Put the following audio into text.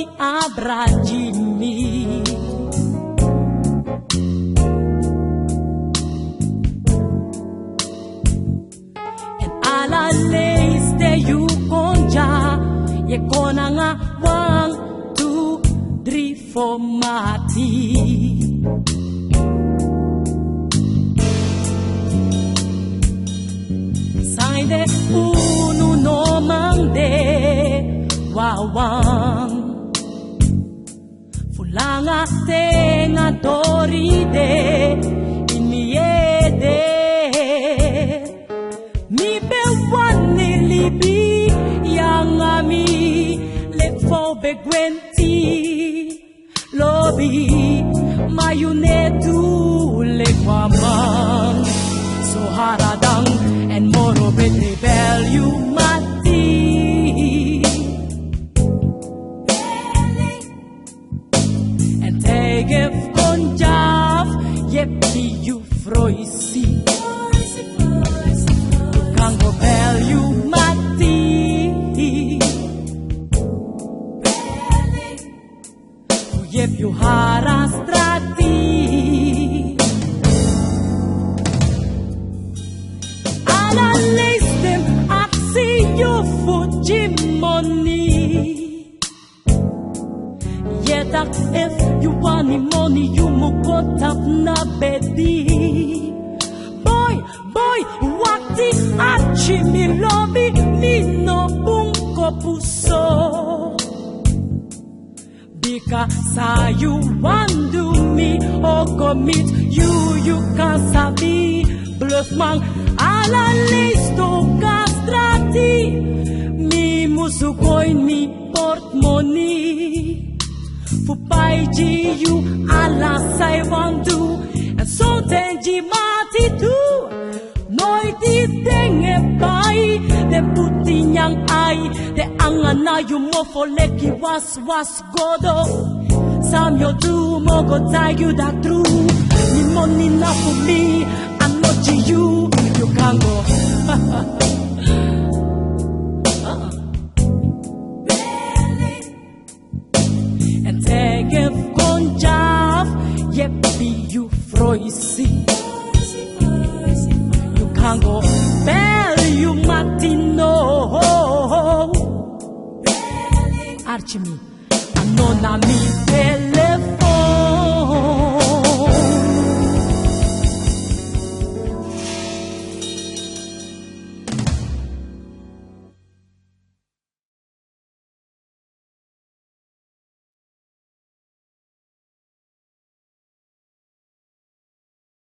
di abracimi. And alla leis de you konja, ye kona nga 1, 2, 3, 4 mati. Sainde uno no mande wawang fulanga tenga doride iniede mi be wani libi yang ami le fo be gwenti lobi mayunetu le kwamang so haradang and moro bet rebel you mati and take if konjaf yepi you froisi you can't go bell you mati yep you harastrati Yetak if you want money you mukot up na bedi Boy wakti achi mi lobi nino unko puso Bika sa you want do me or commit you can sabi bluff mang ala listo castrati mi musukoin mi portmoney Fupai ji you ala sai want do and so tenji mati tu noi ti tenge pai de puti nyang ai de angana you mo for leki was godo sam yo tu mo go tai you that true ni money na for me I'm not to you can go and take if konjaf yepi you froisi you can't go bell you matino archimi anona mi